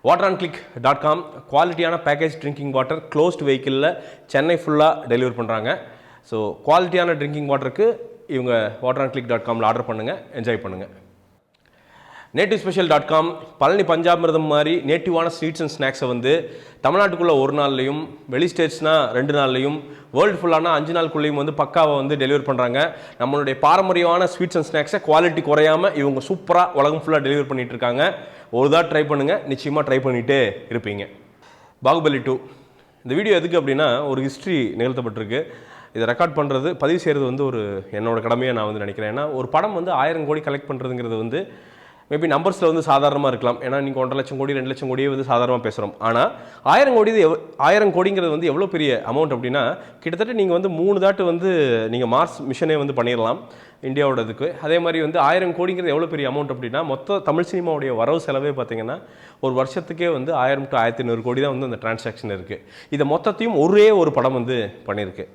wateranClick.com குவாலிட்டியான package drinking water closed வெஹிக்கிளில் சென்னை ஃபுல்லாக டெலிவரி பண்ணுறாங்க. ஸோ குவாலிட்டியான ட்ரிங்கிங் வாட்டருக்கு இவங்க wateranClick.comல ஆர்டர் பண்ணுங்கள், என்ஜாய் பண்ணுங்கள். nativespecial.com பழனி பஞ்சாமிர்தம் மாதிரி நேட்டிவான ஸ்வீட்ஸ் அண்ட் ஸ்நாக்ஸை வந்து தமிழ்நாட்டுக்குள்ளே ஒரு நாள்லையும், வெளி ஸ்டேட்ஸ்னால் 2 நாள்லையும், வேர்ல்டு ஃபுல்லானா 5 நாளுக்குள்ளேயும் வந்து பக்காவை வந்து டெலிவரி பண்ணுறாங்க. நம்மளுடைய பாரம்பரியமான ஸ்வீட்ஸ் அண்ட் ஸ்நாக்ஸை குவாலிட்டி குறையாமல் இவங்க சூப்பராக உலகம் ஃபுல்லாக டெலிவரி பண்ணிகிட்டு இருக்காங்க. ஒரு தான் ட்ரை பண்ணுங்கள், நிச்சயமாக ட்ரை பண்ணிகிட்டே இருப்பீங்க. பாகுபலி 2 இந்த வீடியோ எதுக்கு அப்படின்னா, ஒரு ஹிஸ்ட்ரி நிகழ்த்தப்பட்டிருக்கு. இதை ரெக்கார்ட் பண்ணுறது, பதிவு செய்கிறது வந்து ஒரு என்னோட கடமையாக நான் வந்து நினைக்கிறேன். ஏன்னா ஒரு படம் வந்து 1000 கோடி கலெக்ட் பண்ணுறதுங்கிறது வந்து மேபி நம்பர்ஸில் வந்து சாதாரணமாக இருக்கலாம். ஏன்னா நீங்கள் 1.5 லட்சம் கோடி 2 லட்சம் கோடியே வந்து சாதாரணமாக பேசுகிறோம். ஆனால் 1000 கோடிங்கிறது வந்து எவ்வளோ பெரிய அமௌண்ட் அப்படின்னா, கிட்டத்தட்ட நீங்கள் வந்து 3 தாட்டு வந்து நீங்கள் மார்ஸ் மிஷனே வந்து பண்ணிடலாம் இந்தியாவோட இதுக்கு. அதே மாதிரி வந்து 1000 கோடிங்கிறது எவ்வளோ பெரிய அமௌண்ட் அப்படின்னா, மொத்த தமிழ் சினிமாவுடைய வரவு செலவே பார்த்தீங்கன்னா ஒரு வருஷத்துக்கே வந்து 1000 to 1500 கோடி தான் வந்து அந்த டிரான்சாக்ஷன் இருக்குது. இதை மொத்தத்தையும் ஒரே ஒரு படம் வந்து பண்ணியிருக்கு.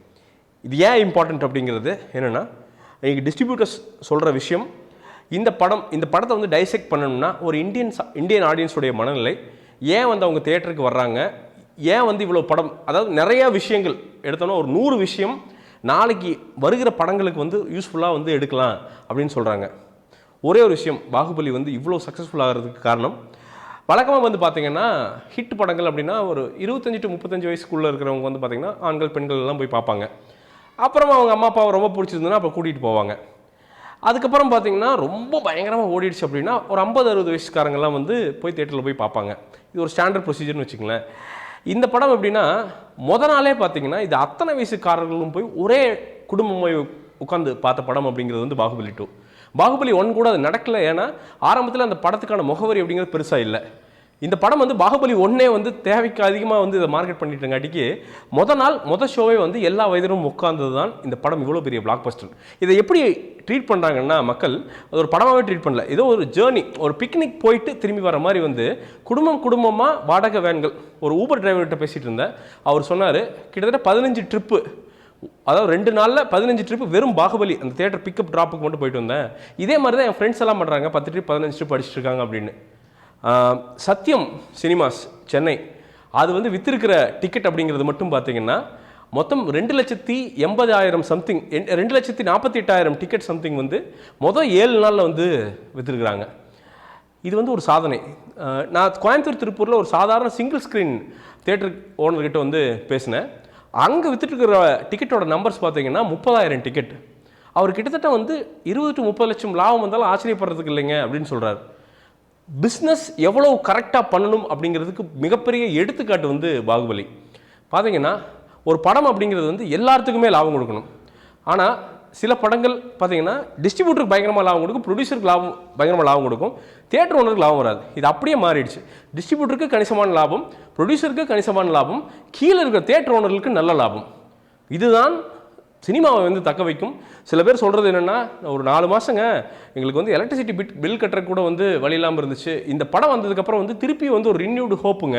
இது ஏன் இம்பார்ட்டன்ட் அப்படிங்கிறது என்னென்னா, இன்றைக்கி டிஸ்ட்ரிபியூட்டர்ஸ் சொல்கிற விஷயம், இந்த படத்தை வந்து டைசெக்ட் பண்ணணும்னா ஒரு இந்தியன் ஆடியன்ஸுடைய மனநிலை, ஏன் வந்து அவங்க தியேட்டருக்கு வர்றாங்க, ஏன் வந்து இவ்வளோ படம், அதாவது நிறையா விஷயங்கள் எடுத்தோன்னா ஒரு 100 விஷயம் நாளைக்கு வருகிற படங்களுக்கு வந்து யூஸ்ஃபுல்லாக வந்து எடுக்கலாம் அப்படின்னு சொல்கிறாங்க. ஒரே ஒரு விஷயம், பாகுபலி வந்து இவ்வளோ சக்ஸஸ்ஃபுல் ஆகிறதுக்கு காரணம், வழக்கமாக வந்து பார்த்திங்கன்னா ஹிட் படங்கள் அப்படின்னா ஒரு 25 to 35 வயசுக்குள்ளே இருக்கிறவங்க வந்து பார்த்திங்கன்னா ஆண்கள் பெண்கள் எல்லாம் போய் பார்ப்பாங்க. அப்புறமா அவங்க அம்மா அப்பாவை ரொம்ப பிடிச்சிருந்ததுன்னா அப்போ கூட்டிகிட்டு போவாங்க. அதுக்கப்புறம் பார்த்திங்கன்னா ரொம்ப பயங்கரமாக ஓடிடுச்சு அப்படின்னா ஒரு 50-60 வயசுக்காரங்கெல்லாம் வந்து போய் தேட்டரில் போய் பார்ப்பாங்க. இது ஒரு ஸ்டாண்டர்ட் ப்ரொசீஜர்னு வச்சுங்களேன். இந்த படம் எப்படின்னா, நாளே பார்த்திங்கன்னா இது அத்தனை வயசுக்காரர்களும் போய் ஒரே குடும்பமாக உட்காந்து பார்த்த படம் அப்படிங்கிறது வந்து பாகுபலி 2. பாகுபலி 1 கூட அது நடக்கலை. ஏன்னா ஆரம்பத்தில் அந்த படத்துக்கான முகவரி அப்படிங்கிறது பெருசாக இல்லை. இந்த படம் வந்து பாகுபலி 1 வந்து தேவைக்கு அதிகமாக வந்து இதை மார்க்கெட் பண்ணிட்டுங்காட்டிக்கு மொதல் ஷோவே வந்து எல்லா வயதிலும் உட்கார்ந்தது தான் இந்த படம் இவ்வளோ பெரிய பிளாக் பஸ்டர். இதை எப்படி ட்ரீட் பண்ணுறாங்கன்னா, மக்கள் அது ஒரு படமாகவே ட்ரீட் பண்ணல, ஏதோ ஒரு ஜேர்னி, ஒரு பிக்னிக் போயிட்டு திரும்பி வர மாதிரி வந்து குடும்பமாக வாடகை வேன்கள். ஒரு ஊபர் டிரைவர்கிட்ட பேசிகிட்டு இருந்தேன். அவர் சொன்னார், கிட்டத்தட்ட 15 ட்ரிப்பு, அதாவது 2 நாளில் 15 ட்ரிப்பு வெறும் பாகுபலி அந்த தேட்டர் பிக்கப் ட்ராப்புக்கு மட்டும் போயிட்டு வந்தேன். இதே மாதிரி தான் என் ஃப்ரெண்ட்ஸ் எல்லாம் பண்ணுறாங்க, 10 ட்ரிப் 15 ட்ரிப் அடிச்சுட்டு இருக்காங்க அப்படின்னு. சத்யம் சினிமாஸ் சென்னை அது வந்து வித்திருக்கிற டிக்கெட் அப்படிங்கிறது மட்டும் பார்த்தீங்கன்னா மொத்தம் 2,80,000 சம்திங், 2,48,000 டிக்கெட் சம்திங் வந்து மொதல் 7 நாளில் வந்து விற்றுருக்குறாங்க. இது வந்து ஒரு சாதனை. நான் கோயம்புத்தூர் திருப்பூரில் ஒரு சாதாரண சிங்கிள் ஸ்க்ரீன் தேட்டர் ஓனர்கிட்ட வந்து பேசினேன். அங்கே விற்றுட்டுருக்கிற டிக்கெட்டோட நம்பர்ஸ் பார்த்தீங்கன்னா 30,000 டிக்கெட். அவர் கிட்டத்தட்ட வந்து 20 to 30 லட்சம் லாபம் வந்தாலும் ஆச்சரியப்படுறதுக்கு இல்லைங்க அப்படின்னு சொல்கிறார். பிஸ்னஸ் எவ்வளோ கரெக்டாக பண்ணணும் அப்படிங்கிறதுக்கு மிகப்பெரிய எடுத்துக்காட்டு வந்து பாகுபலி. பார்த்தீங்கன்னா ஒரு படம் அப்படிங்கிறது வந்து எல்லாத்துக்குமே லாபம் கொடுக்கணும். ஆனால் சில படங்கள் பார்த்தீங்கன்னா டிஸ்ட்ரிபியூட்டருக்கு பயங்கரமாக லாபம் கொடுக்கும், ப்ரொடியூசருக்கு பயங்கரமாக லாபம் கொடுக்கும், தியேட்டர் ஓனருக்கு லாபம் வராது. இது அப்படியே மாறிடுச்சு. டிஸ்ட்ரிபியூட்டருக்கு கணிசமான லாபம், ப்ரொடியூசருக்கு கணிசமான லாபம், கீழே இருக்கிற தியேட்டர் ஓனர்களுக்கு நல்ல லாபம். இதுதான் சினிமாவை வந்து தக்க வைக்கும். சில பேர் சொல்கிறது என்னென்னா, ஒரு 4 மாதங்க எங்களுக்கு வந்து எலக்ட்ரிசிட்டி பில் கட்டுற கூட வந்து வழி இல்லாமல் இருந்துச்சு, இந்த படம் வந்ததுக்கப்புறம் வந்து திருப்பி வந்து ஒரு ரினியூடு ஹோப்புங்க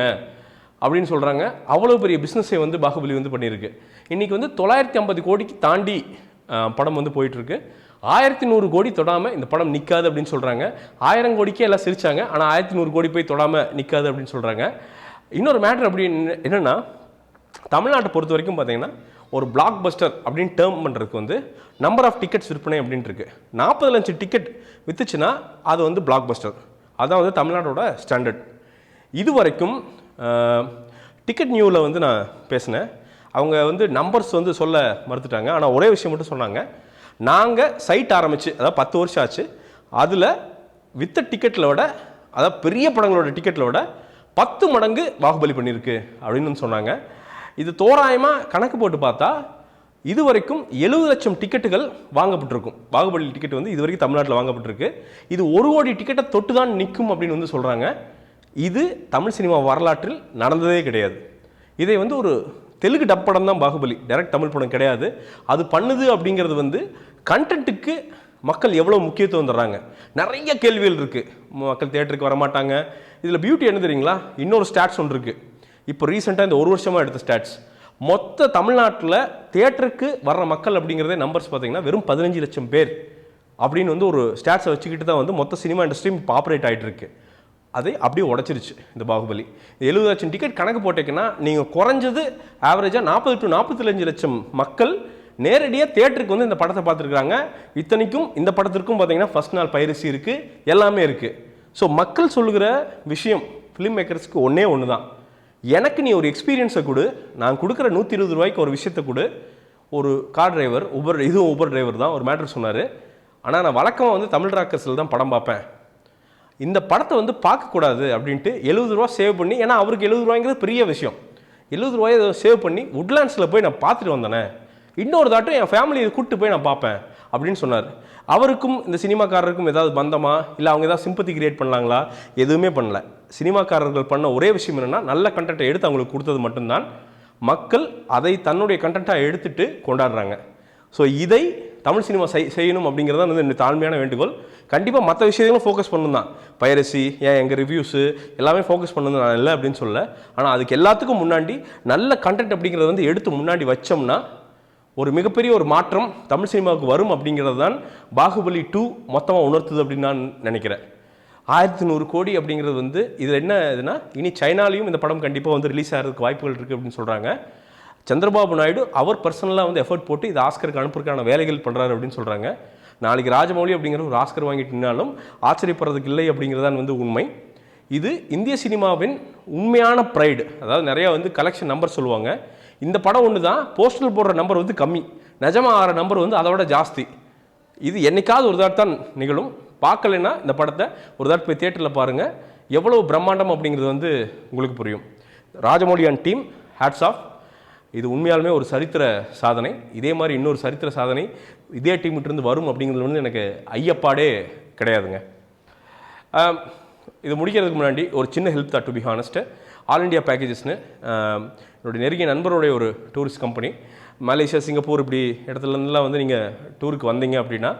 அப்படின்னு சொல்கிறாங்க. அவ்வளோ பெரிய பிஸ்னஸை வந்து பாகுபலி வந்து பண்ணியிருக்கு. இன்றைக்கி வந்து 950 கோடிக்கு தாண்டி படம் வந்து போயிட்டுருக்கு. 1100 கோடி தொடாமல் இந்த படம் நிற்காது அப்படின்னு சொல்கிறாங்க. 1000 கோடிக்கே எல்லாம் சிரித்தாங்க, ஆனால் 1100 கோடி போய் தொடாமல் நிற்காது அப்படின்னு சொல்கிறாங்க. இன்னொரு மேட்ரு அப்படி என்னென்னா, தமிழ்நாட்டை பொறுத்த வரைக்கும் பார்த்தீங்கன்னா ஒரு பிளாக் பஸ்டர் அப்படின்னு டேர்ம் பண்ணுறதுக்கு வந்து நம்பர் ஆஃப் டிக்கெட்ஸ் விற்பனை அப்படின்ட்டு இருக்கு. 40 லட்சம் டிக்கெட் விற்றுச்சுன்னா அது வந்து பிளாக் பஸ்டர். அதான் வந்து தமிழ்நாட்டோட ஸ்டாண்டர்ட். இது வரைக்கும் டிக்கெட் நியூவில் வந்து நான் பேசினேன். அவங்க வந்து நம்பர்ஸ் வந்து சொல்ல மறுத்துட்டாங்க. ஆனால் ஒரே விஷயம் மட்டும் சொன்னாங்க, நாங்கள் சைட் ஆரம்பித்து அதாவது 10 வருஷம் ஆச்சு, அதில் வித்த டிக்கெட்டில் விட, அதாவது பெரிய படங்களோட டிக்கெட்டில் விட 10 மடங்கு பாகுபலி பண்ணியிருக்கு அப்படின்னு சொன்னாங்க. இது தோராயமாக கணக்கு போட்டு பார்த்தா இது வரைக்கும் 70 லட்சம் டிக்கெட்டுகள் வாங்கப்பட்டிருக்கும். பாகுபலி டிக்கெட் வந்து இது வரைக்கும் தமிழ்நாட்டில் வாங்கப்பட்டிருக்கு. இது 1 கோடி டிக்கெட்டை தொட்டு தான் நிற்கும் அப்படின்னு வந்து சொல்கிறாங்க. இது தமிழ் சினிமா வரலாற்றில் நடந்ததே கிடையாது. இதை வந்து ஒரு தெலுங்கு டப் படம் தான் பாகுபலி, டைரக்ட் தமிழ் படம் கிடையாது. அது பண்ணுது அப்படிங்கிறது வந்து கண்டென்ட்டுக்கு மக்கள் எவ்வளோ முக்கியத்துவம் தர்றாங்க. நிறைய கேள்விகள் இருக்குது. மக்கள் தியேட்டருக்கு வரமாட்டாங்க. இதில் பியூட்டி என்ன தெரியுங்களா, இன்னொரு ஸ்டாட்ஸ் ஒன்று இருக்குது. இப்போ ரீசெண்டாக இந்த 1 வருஷமாக எடுத்த ஸ்டாட்ஸ், மொத்த தமிழ்நாட்டில் தியேட்டருக்கு வர்ற மக்கள் அப்படிங்கிறதே நம்பர்ஸ் பார்த்தீங்கன்னா வெறும் 15 லட்சம் பேர் அப்படின்னு வந்து ஒரு ஸ்டாட்ஸை வச்சுக்கிட்டு தான் வந்து மொத்த சினிமா இண்டஸ்ட்ரியும் இப்போ ஆப்ரேட் ஆகிட்டு இருக்கு. அதை அப்படியே உடச்சிருச்சு இந்த பாகுபலி. 70 லட்சம் டிக்கெட் கணக்கு போட்டீங்கன்னா நீங்கள் குறைஞ்சது ஆவரேஜாக 40 to 45 லட்சம் மக்கள் நேரடியாக தியேட்டருக்கு வந்து இந்த படத்தை பார்த்துருக்காங்க. இத்தனைக்கும் இந்த படத்திற்கும் பார்த்தீங்கன்னா ஃபர்ஸ்ட் நாள் பைரசி இருக்குது, எல்லாமே இருக்குது. ஸோ மக்கள் சொல்லுகிற விஷயம் ஃபிலிம் மேக்கர்ஸ்க்கு ஒன்றே ஒன்று தான், எனக்கு நீ ஒரு எக்ஸ்பீரியன்ஸை கொடு, நான் கொடுக்குற 120 ரூபாய்க்கு ஒரு விஷயத்தை கொடு. ஒரு கார் டிரைவர் இதுவும் ஊபர் டிரைவர் தான் ஒரு மேட்டர் சொன்னார். ஆனால் நான் வழக்கமாக வந்து தமிழ் ராக்கர்ஸில் தான் படம் பார்ப்பேன், இந்த படத்தை வந்து பார்க்கக்கூடாது அப்படின்ட்டு 70 ரூபா சேவ் பண்ணி, ஏன்னா அவருக்கு 70 ரூபாய்ங்கிறது பெரிய விஷயம், 70 ரூபாயை சேவ் பண்ணி உட்லாண்ட்ஸில் போய் நான் பார்த்துட்டு வந்தேனே, இன்னொரு தாட்டும் என் ஃபேமிலியை கூப்பிட்டு போய் நான் பார்ப்பேன் அப்படின்னு சொன்னார். அவருக்கும் இந்த சினிமாக்காரருக்கும் ஏதாவது பந்தமா, இல்லை அவங்க ஏதாவது சிம்பத்தி கிரியேட் பண்ணலாங்களா? எதுவுமே பண்ணல. சினிமாக்காரர்கள் பண்ண ஒரே விஷயம் என்னென்னா நல்ல கண்டென்ட்டை எடுத்து அவங்களுக்கு கொடுத்தது மட்டும்தான். மக்கள் அதை தன்னுடைய கண்டென்ட்டாக எடுத்துட்டு கொண்டாடுறாங்க. ஸோ இதை தமிழ் சினிமா செய்யணும் அப்படிங்கிறது தான் வந்து தாழ்மையான வேண்டுகோள். கண்டிப்பாக மற்ற விஷயங்களும் ஃபோக்கஸ் பண்ணணும் தான், பைரசி எங்கள் ரிவ்யூஸு எல்லாமே ஃபோக்கஸ் பண்ணணும் நான் இல்லை அப்படின்னு சொல்ல. ஆனால் அதுக்கு எல்லாத்துக்கும் முன்னாடி நல்ல கண்டென்ட் அப்படிங்கிறத வந்து எடுத்து முன்னாடி வச்சோம்னா ஒரு மிகப்பெரிய ஒரு மாற்றம் தமிழ் சினிமாவுக்கு வரும் அப்படிங்கிறது தான் பாகுபலி 2 மொத்தமாக உணர்த்துது அப்படின்னு நான் நினைக்கிறேன். 1100 கோடி அப்படிங்கிறது வந்து இதில் என்ன இதுனா, இனி சைனாலையும் இந்த படம் கண்டிப்பாக வந்து ரிலீஸ் ஆகிறதுக்கு வாய்ப்புகள் இருக்குது அப்படின்னு சொல்கிறாங்க. சந்திரபாபு நாயுடு அவர் பர்சனலாக வந்து எஃபர்ட் போட்டு இது ஆஸ்கருக்கு அனுப்புறதுக்கான வேலைகள் பண்ணுறாரு அப்படின்னு சொல்கிறாங்க. நாளைக்கு ராஜமௌலி அப்படிங்கிற ஒரு ஆஸ்கர் வாங்கிட்டுனாலும் ஆச்சரியப்படுறதுக்கு இல்லை அப்படிங்கிறதான் வந்து உண்மை. இது இந்திய சினிமாவின் உண்மையான ப்ரைடு. அதாவது நிறையா வந்து கலெக்ஷன் நம்பர் சொல்லுவாங்க, இந்த படம் ஒன்று தான் போஸ்டல் போடுற நம்பர் வந்து கம்மி, நிஜமாக ஆகிற நம்பர் வந்து அதை விட ஜாஸ்தி. இது என்னைக்காவது ஒரு தாட் தான் நிகழும். பார்க்கலைன்னா இந்த படத்தை ஒரு தாட் போய் தியேட்டரில் பாருங்கள், எவ்வளோ பிரம்மாண்டம் அப்படிங்கிறது வந்து உங்களுக்கு புரியும். Rajamouli and team hats off. இது உண்மையாலுமே ஒரு சரித்திர சாதனை. இதே மாதிரி இன்னொரு சரித்திர சாதனை இதே டீம்கிட்டேருந்து வரும் அப்படிங்கிறது வந்து எனக்கு ஐயப்பாடே கிடையாதுங்க. இது முடிக்கிறதுக்கு முன்னாடி ஒரு சின்ன ஹெல்ப் தான், to be honest. All India பேக்கேஜஸ்னு என்னுடைய நெருங்கிய நண்பருடைய ஒரு டூரிஸ்ட் கம்பெனி, மலேசியா சிங்கப்பூர் இப்படி இடத்துலேருந்துலாம் வந்து நீங்கள் டூருக்கு வந்தீங்க அப்படின்னா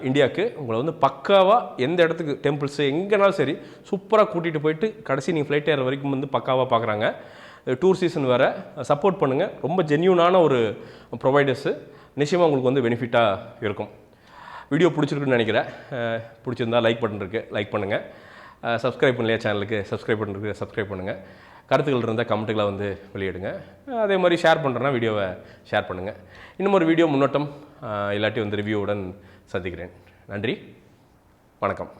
இந்தியாவுக்கு உங்களை வந்து பக்காவாக எந்த இடத்துக்கு டெம்பிள்ஸு எங்கேனாலும் சரி சூப்பராக கூட்டிகிட்டு போயிட்டு கடைசி நீங்கள் ஃப்ளைட் ஏற வரைக்கும் வந்து பக்காவாக பார்க்குறாங்க. டூர் சீசன் வேறு, சப்போர்ட் பண்ணுங்கள். ரொம்ப ஜென்யூனான ஒரு ப்ரொவைடர்ஸு, நிச்சயமாக உங்களுக்கு வந்து பெனிஃபிட்டாக இருக்கும். வீடியோ பிடிச்சிருக்குன்னு நினைக்கிறேன். பிடிச்சிருந்தா லைக் பட்டன் இருக்குது, லைக் பண்ணுங்கள். சப்ஸ்கிரைப் பண்ணலையா சேனலுக்கு, சப்ஸ்கிரைப் பண்ணுறதுக்கு சப்ஸ்கிரைப் பண்ணுங்கள். கருத்துக்கள் இருந்தால் கமெண்ட்டுகளை வந்து வெளியிடுங்க. அதே மாதிரி ஷேர் பண்ணுறேன்னா வீடியோவை ஷேர் பண்ணுங்கள். இன்னும் ஒரு வீடியோ முன்னோட்டம் இல்லாட்டி வந்து ரிவ்யூவுடன் சந்திக்கிறேன். நன்றி, வணக்கம்.